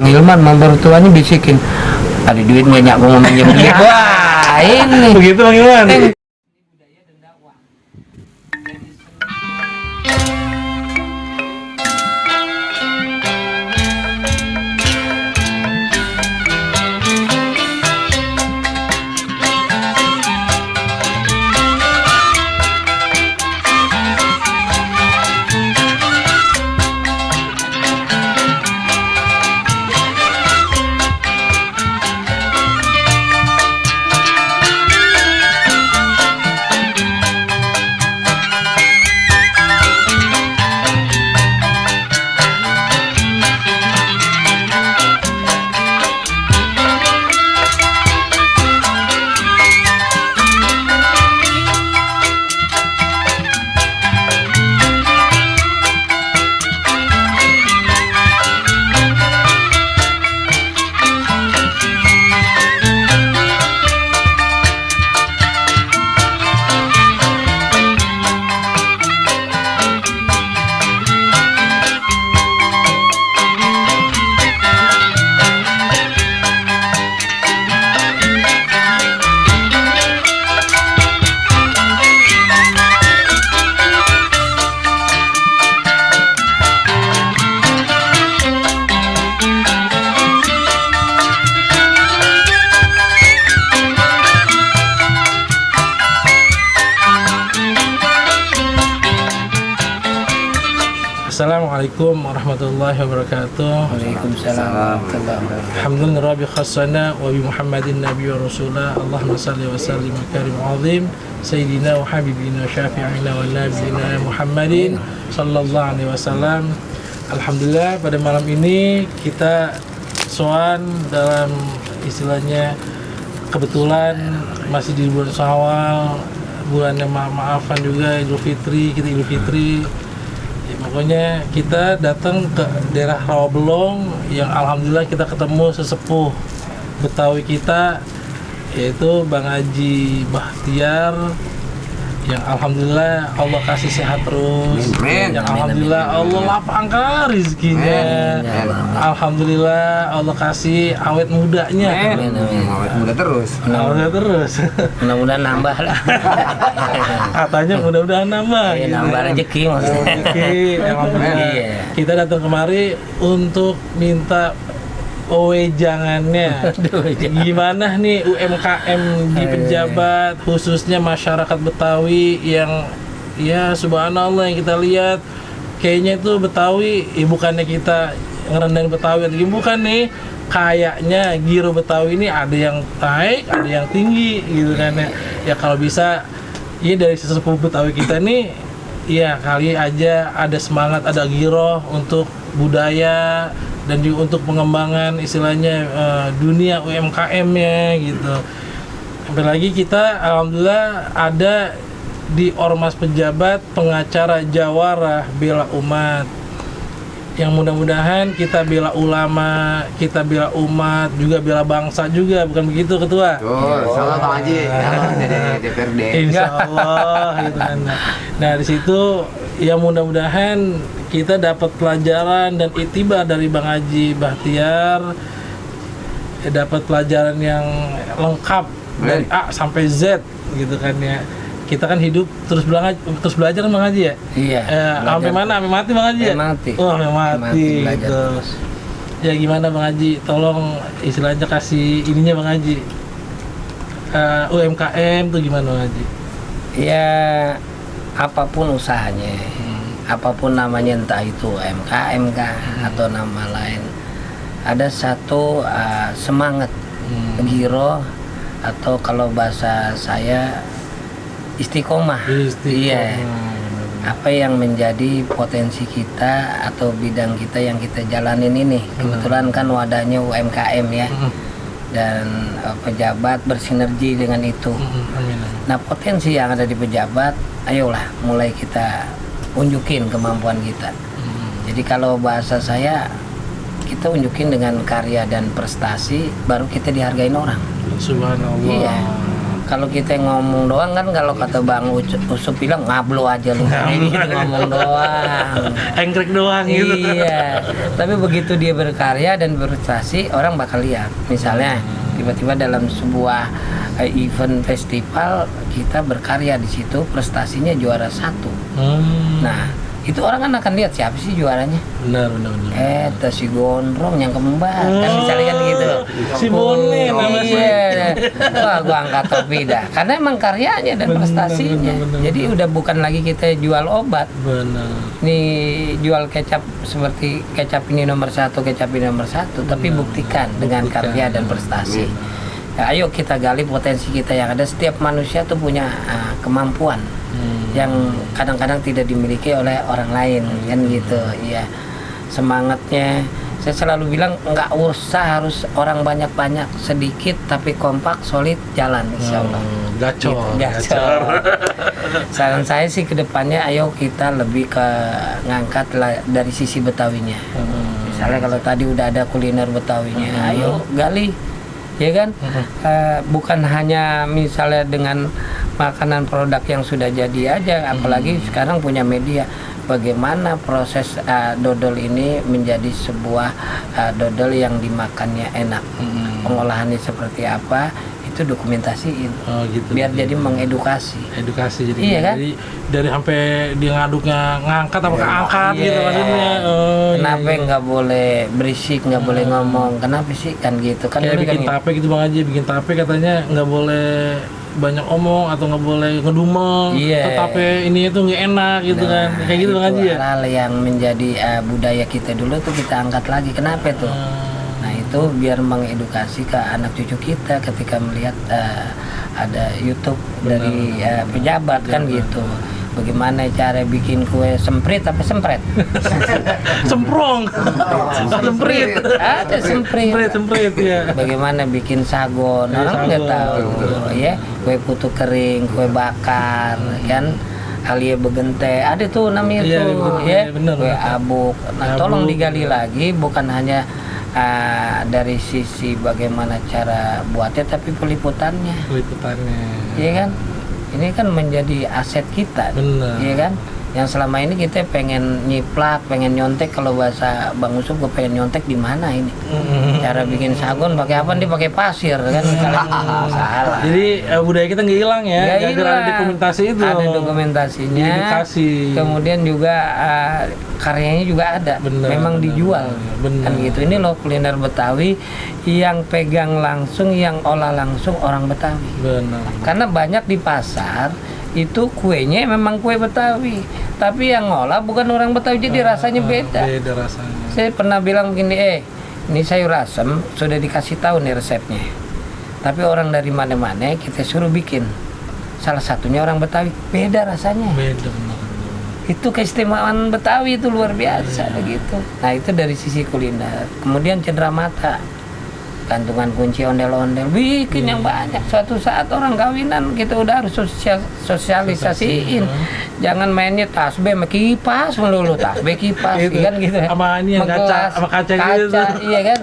Ilman mertuanya bisikin, ada duit nggak nyak mau minjem duit. Wah ini Begitu Bang Ilman. Assalamualaikum warahmatullahi wabarakatuh. Waalaikumsalam. Alhamdulillah Rabbi khassana wa bi Muhammadin Nabi wa Rasulah. Allahumma salli wa sallim wa karim azim Sayyidina wa Habibina wa Syafi'ina wa Nabiyina Muhammadin Sallallahu alaihi wasallam. Alhamdulillah pada malam ini kita soan dalam istilahnya kebetulan masih di bulan Syawal, bulan yang maaf-maafan juga, Idul Fitri, kita Idul Fitri. Pokoknya kita datang ke daerah Rawabelong yang alhamdulillah kita ketemu sesepuh Betawi kita, yaitu Bang Haji Bahtiar, yang alhamdulillah Allah kasih sehat terus, yang alhamdulillah Allah lapangkan rezekinya, alhamdulillah Allah kasih awet mudanya, Awet muda terus. Mudah-mudahan nambah lah. Katanya mudah-mudahan nambah. Ya, gitu. nambah rezeki maksudnya. Rezeki, alhamdulillah. Iya. Kita datang kemari untuk minta wejangannya. Gimana nih UMKM di pejabat, khususnya masyarakat Betawi yang ya subhanallah yang kita lihat kayaknya itu Betawi, bukannya kita ngerendahin Betawi atau bukan nih, kayaknya giro Betawi ini ada yang naik, ada yang tinggi gitu kan ya. Ya kalau bisa ya dari sesepuh Betawi kita nih ya kali aja ada semangat, ada giro untuk budaya dan juga untuk pengembangan istilahnya dunia UMKM-nya gitu. Apalagi kita alhamdulillah ada di Ormas Pejabat Pengacara Jawara Bela Umat, yang mudah-mudahan kita bela ulama, kita bela umat, juga bela bangsa juga, bukan begitu Ketua? Insyaallah Bang Haji, jadi DPRD. Insyaallah gitu kan. Nah di situ ya mudah-mudahan kita dapat pelajaran dan itibar dari Bang Haji Bahtiar, dapat pelajaran yang lengkap dari A sampai Z gitu kan ya. Kita kan hidup terus belajar kan Bang Haji ya? Iya. Sampai mana? Sampai mati Bang Haji ya? Mati. Oh, sampai mati. Belajar Gitu. terus. Ya gimana Bang Haji? Tolong istilahnya kasih ininya Bang Haji. UMKM tuh gimana Bang Haji? Ya apapun usahanya, apapun namanya, entah itu UMKM kah atau nama lain, ada satu semangat, giro, atau kalau bahasa saya istiqomah. Iya. Apa yang menjadi potensi kita atau bidang kita yang kita jalanin ini, kebetulan kan wadahnya UMKM ya, dan pejabat bersinergi dengan itu. Nah potensi yang ada di pejabat, ayolah mulai kita unjukin kemampuan kita. Jadi kalau bahasa saya, kita unjukin dengan karya dan prestasi, baru kita dihargain orang. Subhanallah. Iya. kalau kita ngomong doang kan, kalau kata Bang Usup bilang ngablo aja lu. Ini gitu, ngomong doang. Engkrek doang gitu. Iya. Tapi begitu dia berkarya dan berprestasi, orang bakal lihat. Misalnya tiba-tiba dalam sebuah event festival kita berkarya di situ, prestasinya juara 1. Nah, itu orang kan akan lihat siapa sih juaranya. Benar. Si Gondrong yang kembar kan, misalnya kan gitu. Si Bone namanya. Iya. Wah, gua angkat topi dah. Karena emang karyanya dan prestasinya. bener. Jadi udah bukan lagi kita jual obat. Benar. Nih jual kecap seperti kecap ini nomor 1, kecap ini nomor 1, tapi buktikan dengan karya dan prestasi. Ya, ayo kita gali potensi kita yang ada. Setiap manusia tuh punya kemampuan yang kadang-kadang tidak dimiliki oleh orang lain, kan gitu. Iya, semangatnya saya selalu bilang nggak usah harus orang banyak-banyak, sedikit tapi kompak solid jalan, insya Allah. Gacor. Gacor. Saran saya sih ke depannya, ayo kita lebih ke ngangkat dari sisi Betawinya. Misalnya kalau tadi udah ada kuliner Betawinya, ayo gali, ya kan? Bukan hanya misalnya dengan makanan produk yang sudah jadi aja, apalagi sekarang punya media. Bagaimana proses dodol ini menjadi sebuah dodol yang dimakannya enak, pengolahannya seperti apa, itu dokumentasiin. Gitu. Biar jadi mengedukasi. Edukasi jadi. Iya kan? Jadi dari sampai dia ngaduknya ngangkat apa keangkat gitu maksudnya. Kenapa nggak boleh berisik, nggak boleh ngomong? Kenapa sih kan gitu? Kan Kayak dulu bikin kan tape gitu Bang Haji, bikin tape katanya nggak boleh banyak omong atau nggak boleh ngedumel. Iya. Tape ini itu nggak enak gitu kan. Kayak gitu Bang Haji ya. hal yang menjadi budaya kita dulu tuh kita angkat lagi. Kenapa tuh? Nah itu biar mengedukasi ke anak cucu kita ketika melihat ada YouTube dari pejabat kan gitu. Bagaimana cara bikin kue semprit apa sempret? Semprong. Semprit. Ada semprit. Semprit ya. Bagaimana bikin sagon? Orang nggak tahu, ya. Kue putu kering, kue bakar, kan? Alia begente, ada tuh namanya Iya, tuh, iya, ya. bener. Kue abuk. Nah, tolong digali lagi, bukan hanya dari sisi bagaimana cara buatnya, tapi peliputannya. Liputannya. Iya kan? Ini kan menjadi aset kita, Benar. iya kan? Yang selama ini kita pengen nyiplak, pengen nyontek. Kalau bahasa Bang Usup, gue pengen nyontek di mana ini? Cara bikin sagon pakai apa? Dia pakai pasir kan? Salah. Jadi budaya kita nggak hilang ya? Nggak Gara-gara hilang. ada dokumentasi itu. Ada dokumentasinya. Edukasi. Kemudian juga karyanya juga ada. Benar, Memang benar, dijual. benar. Kan gitu. Ini loh kuliner Betawi yang pegang langsung, yang olah langsung orang Betawi. Benar. Karena banyak di pasar itu kuenya memang kue Betawi, tapi yang ngolah bukan orang Betawi, jadi rasanya beda. Beda rasanya. Saya pernah bilang begini, ini sayur asem sudah dikasih tahu nih resepnya, tapi orang dari mana-mana kita suruh bikin, salah satunya orang Betawi, beda rasanya. Beda benar. Itu keistimewaan Betawi itu luar biasa gitu. Nah itu dari sisi kuliner. Kemudian cenderamata, gantungan kunci ondel-ondel, bikin yang banyak. Suatu saat orang kawinan kita udah harus sosialisasiin. Jangan mainnya tasbih sama kipas melulu, tasbih kipas Itu. kan gitu. Sama ini yang Menggelas, sama kaca gitu. iya kan.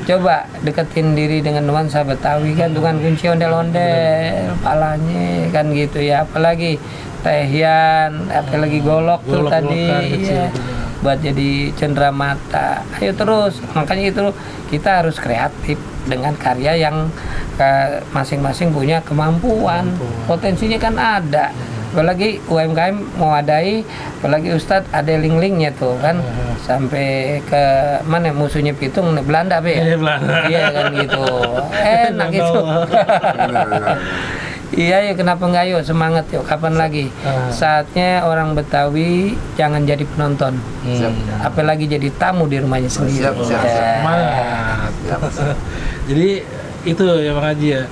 Coba deketin diri dengan nuansa Betawi, gantungan kunci ondel-ondel, palanya kan gitu ya. Apalagi tehian, apalagi golok tuh Golok-golokan tadi kecil ya. tuh. Buat jadi cenderamata. Ayo terus, makanya itu kita harus kreatif dengan karya yang masing-masing punya kemampuan. Potensinya kan ada. Apalagi UMKM mau adai, apalagi Ustadz ada link-linknya tuh kan, sampai ke mana musuhnya Pitung, Belanda apa ya? Iya, Belanda. Iya kan gitu, enak itu. Iya ya, kenapa nggak, yuk semangat yuk, kapan lagi? Saatnya orang Betawi jangan jadi penonton, apalagi jadi tamu di rumahnya sendiri. Siap. Semangat. Jadi itu ya Bang Haji ya.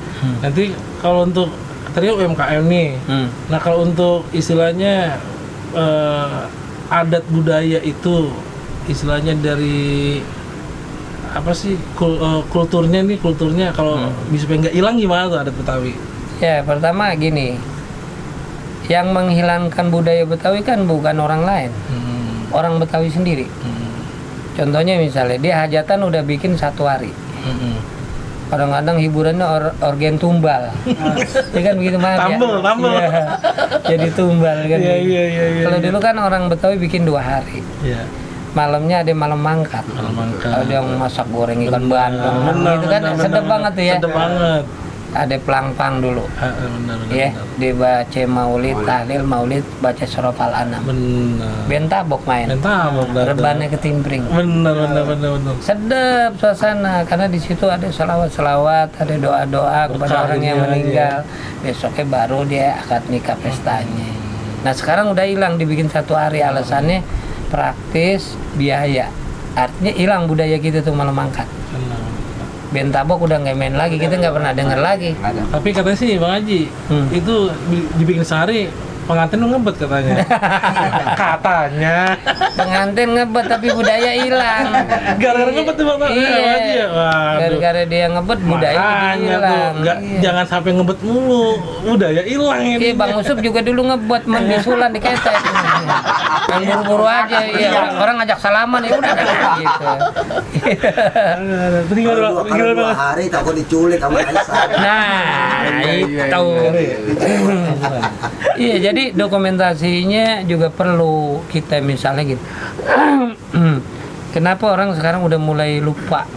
Nanti kalau untuk tadi UMKM nih. Nah kalau untuk istilahnya adat budaya itu istilahnya dari apa sih kulturnya kalau bisa nggak hilang gimana tuh adat Betawi? Ya pertama gini, yang menghilangkan budaya Betawi kan bukan orang lain, orang Betawi sendiri. Contohnya misalnya dia hajatan udah bikin 1 hari, Kadang-kadang hiburannya organ tumbal. Ya kan begitu maaf ya. Tambel. Iya. Jadi tumbal kan. Iya. Kalau dulu kan orang Betawi bikin 2 hari. Iya. Malamnya ada malam mangkat. Ada yang masak goreng ikan bandeng. Gitu kan sedap banget tuh ya. Sedap banget. Ada pelang-pang dulu. Benar. Ya, dibaca maulid, tahlil, maulid, baca surah Al-An'am. Benar. Bentabok main. Bentabok. Rebannya ketimpring. Benar. Sedap suasana karena di situ ada selawat-selawat, ada doa-doa kepada orang yang meninggal. Besoknya baru dia akad nikah pestanya. Nah sekarang udah hilang dibikin 1 hari, alasannya praktis, biaya. Artinya hilang budaya kita tuh malam angkat. Bentabok udah nggak main lagi, kita nggak pernah dengar lagi. Tapi katanya sih Bang Haji, itu dibikin sehari pengantin lu ngebet katanya. Katanya. Pengantin ngebet tapi budaya hilang. Gara-gara ngebet tuh Bang Haji. Iya. Gara-gara dia ngebet budaya jadi hilang. Iya. Jangan sampai ngebet mulu, budaya hilang ini. Iya, Bang Usup juga dulu ngebet membisulan di ketek. Yang buru-buru aja, iya. Orang ngajak salaman ya udah gitu. Tinggal Kalau 2 hari takut diculik sama Aisyah. Nah, itu. Iya, jadi dokumentasinya juga perlu kita misalnya gitu. Kenapa orang sekarang udah mulai lupa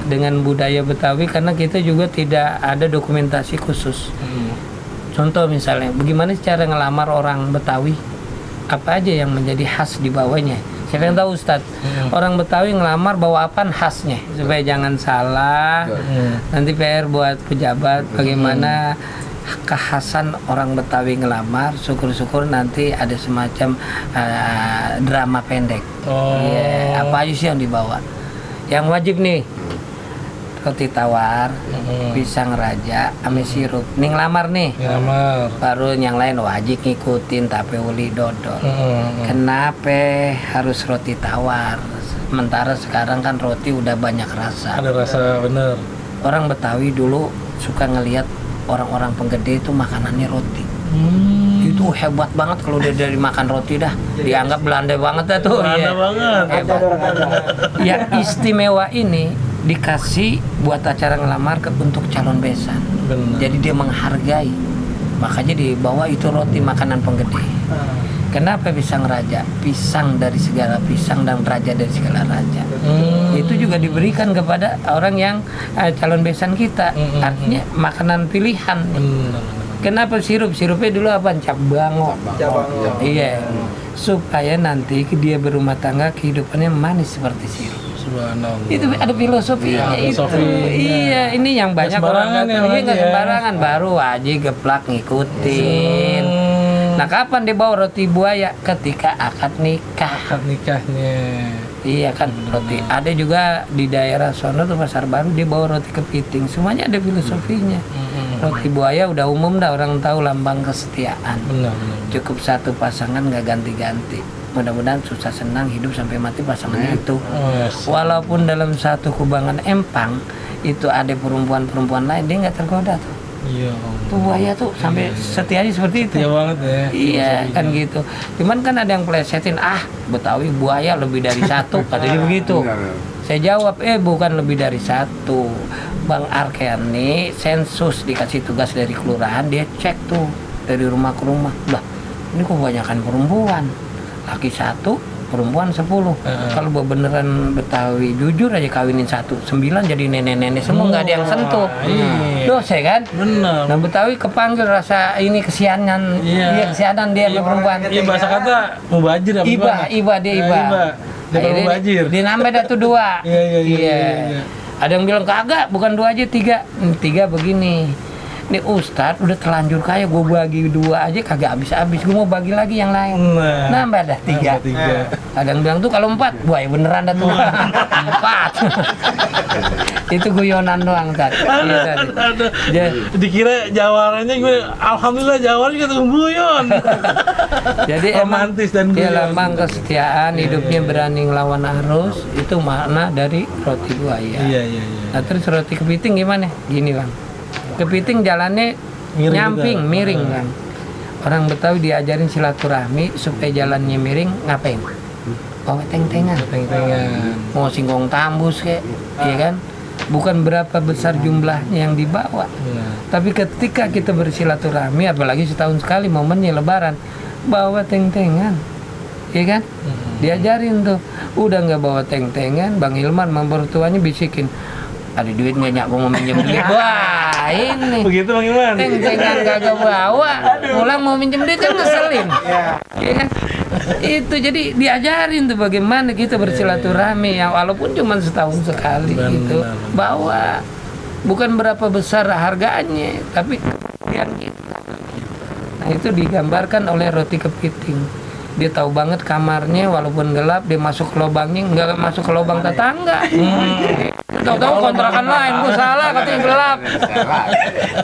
dengan budaya Betawi karena kita juga tidak ada dokumentasi khusus. Contoh misalnya, bagaimana cara ngelamar orang Betawi? Apa aja yang menjadi khas di bawahnya? Siapa yang tahu Ustadz? Orang Betawi ngelamar bawa apaan khasnya supaya jangan salah. Nanti PR buat pejabat bagaimana kekhasan orang Betawi ngelamar. Syukur-syukur nanti ada semacam drama pendek. Iya, apa aja sih yang dibawa? Yang wajib nih roti tawar, pisang raja, ame sirup. Nih ngelamar nih. Ngelamar. Baru yang lain wajib ngikutin tape uli dodol. Kenapa harus roti tawar? Sementara sekarang kan roti udah banyak rasa. Ada rasa bener. Orang Betawi dulu suka ngelihat orang-orang penggede itu makanannya roti. Itu hebat banget kalau dia dari makan roti dah. Dianggap Belanda banget dah tuh. Belanda banget. Hebat. Yang istimewa ini dikasih buat acara ngelamar untuk calon besan. Benar. Jadi dia menghargai. Makanya dibawa itu roti makanan penggede. Kenapa pisang raja? Pisang dari segala pisang dan raja dari segala raja. Itu juga diberikan kepada orang yang calon besan kita. Artinya makanan pilihan. Kenapa sirup? Sirupnya dulu apa? Cap bango. Iya. Supaya nanti dia berumah tangga kehidupannya manis seperti sirup. Subhanallah. Itu ada filosofinya itu. filosofinya. Iya, ini yang banyak orang Sembarangan nggak sembarangan, baru aja geplak ngikutin. Nah, kapan dia bawa roti buaya? Ketika akad nikah. Akad nikahnya. Iya kan, roti. Ada juga di daerah sono tuh Pasar Baru dia bawa roti kepiting. Semuanya ada filosofinya. Roti buaya udah umum dah, orang tahu lambang kesetiaan. Benar. Cukup satu pasangan nggak ganti-ganti. Mudah-mudahan susah senang hidup sampai mati pasangannya itu. Walaupun dalam satu kubangan empang itu ada perempuan-perempuan lain, dia nggak tergoda tuh. Iya. Tuh buaya tuh sampai setianya seperti itu. Setia banget ya. Iya kan gitu. Cuman kan ada yang plesetin, Betawi buaya lebih dari satu, katanya begitu. Saya jawab, bukan lebih dari satu. Bang Arkani sensus dikasih tugas dari kelurahan, dia cek tuh dari rumah ke rumah. Lah, ini kok kebanyakan perempuan. Laki 1, perempuan 10. Kalau beneran Betawi jujur aja kawinin 1, 9 jadi nenek-nenek semua, nggak ada yang sentuh. Dosa kan? Benar. Nah Betawi kepanggil rasa ini kesianan, dia kesianan dia sama perempuan. Iya, bahasa kata mubajir apa gimana? Iba dia iba. Dia mubajir. Dia nambah dah tuh 2. Iya. Ada yang bilang kagak, bukan 2 aja 3. 3 begini. Nih Ustadz udah telanjur kaya, gue bagi 2 aja kagak habis-habis, gue mau bagi lagi yang lain. Nambah dah 3. Ada yang bilang tuh kalau 4, buaya beneran dah tuh. 4. Itu guyonan doang tadi. Iya tadi. Dikira jawarannya gue, alhamdulillah jawarannya kata guyon. Jadi romantis dan dia guyon. lambang kesetiaan, hidupnya berani ngelawan arus. Itu makna dari roti buaya. Iya. Nah terus roti kepiting gimana? Gini bang. Kepiting jalannya Miring nyamping, juga. miring kan. Orang Betawi diajarin silaturahmi supaya jalannya miring, ngapain? Bawa teng-tengan. Teng-tengan. Mau singkong tambus kek, iya kan? bukan berapa besar jumlahnya yang dibawa. Tapi ketika kita bersilaturahmi, apalagi setahun sekali momennya Lebaran, bawa teng-tengan, ya kan? Diajarin tuh, udah nggak bawa teng-tengan, Bang Hilman mempertuanya bisikin, ada duit nggak nyak, gua mau minjem duit. Wah ini Begitu Bang Iman. teng-tengan kagak bawa, pulang mau minjem duit kan ngeselin, ya kan? Itu jadi diajarin tuh bagaimana kita bersilaturahmi, yang walaupun cuma setahun sekali gitu, bawa bukan berapa besar harganya, tapi kepercayaan kita. Nah itu digambarkan oleh roti kepiting. Dia tahu banget kamarnya, walaupun gelap dia masuk ke lubangnya, nggak masuk ke lubang tetangga. Tahu-tahu kontrakan lain, gua salah katanya gelap.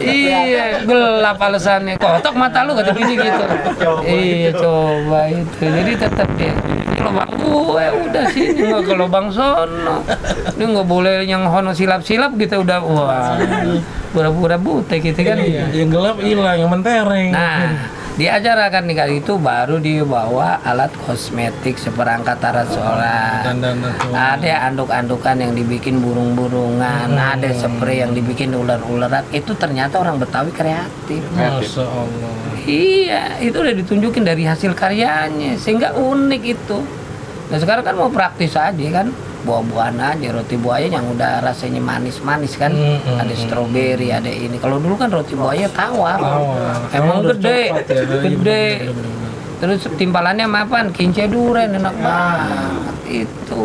Iya, gelap alasannya. Kotok mata lu kata bini gitu. Iya, coba itu. Jadi tetap dia lubang gue udah sini, nggak ke lubang sono. Dia nggak boleh yang hono silap-silap gitu, udah wah. Pura-pura buta gitu kan. Iya, yang gelap hilang, yang mentereng. Nah, diajarkan nikah itu baru dibawa alat kosmetik seperangkat alat sholat. Ada anduk-andukan yang dibikin burung-burungan, ada spray yang dibikin ular-ularan. Itu ternyata orang Betawi kreatif. Masya Allah. Iya, itu udah ditunjukin dari hasil karyanya, sehingga unik itu. Nah sekarang kan mau praktis aja kan, buah-buahan aja, roti buaya yang udah rasanya manis-manis kan, ada stroberi, ada ini. Kalau dulu kan roti buaya tawar, emang udah gede, coklat ya, gede. bener-bener. Terus timpalannya sama apaan? Kince duren, enak banget itu.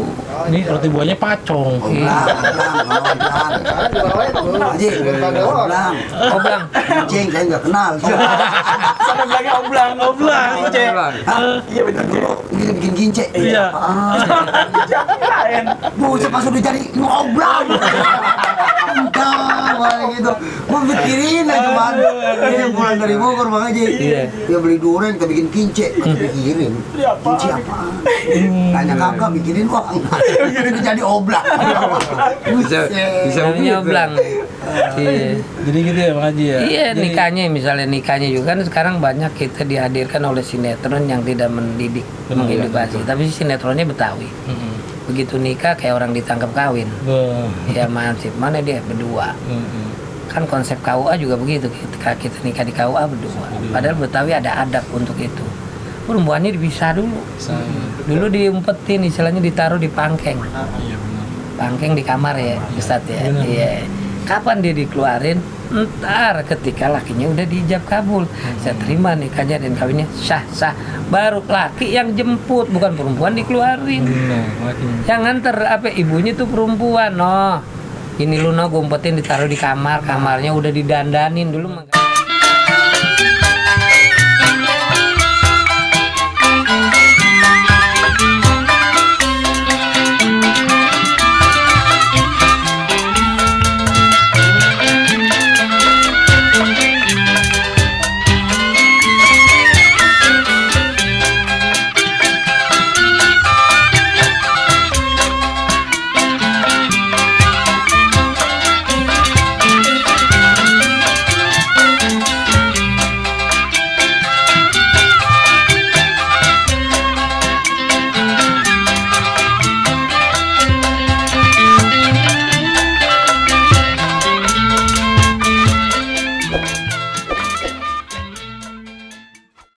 Ini roti buahnya pacong. Haji, oblang. Oblang. Kucing saya nggak kenal. Sama bilangnya oblang, cek. Iya benar. Ini bikin gince. Iya. Buset pas udah jadi ngoblang. Entah, gitu. Gua pikirin aja man. Dia pulang dari Bogor Bang Haji. Dia beli durian, kita bikin kince. Kita pikirin. Kince apa? Tanya kakak bikinin uang. Jadi jadi oblang. Bisa Namanya oblang. Iya. Jadi gitu ya Bang Haji ya. Iya, nikahnya juga kan sekarang banyak kita dihadirkan oleh sinetron yang tidak mendidik, mengedukasi, tapi sinetronnya Betawi. Begitu nikah kayak orang ditangkap kawin. Ya masih mana dia berdua. Kan konsep KUA juga begitu, kita nikah di KUA berdua. Padahal Betawi ada adab untuk itu. Perempuannya dipisah dulu. Dulu diumpetin, istilahnya ditaruh di pangkeng. Pangkeng di kamar ya, Ustadz ya. Iya. Kapan dia dikeluarin? Ntar ketika lakinya udah diijab kabul, saya terima nikahnya dan kawinnya sah. Baru laki yang jemput, bukan perempuan dikeluarin. Yang nganter apa ibunya tuh perempuan. Ini lu gue umpetin ditaruh di kamar, kamarnya udah didandanin dulu.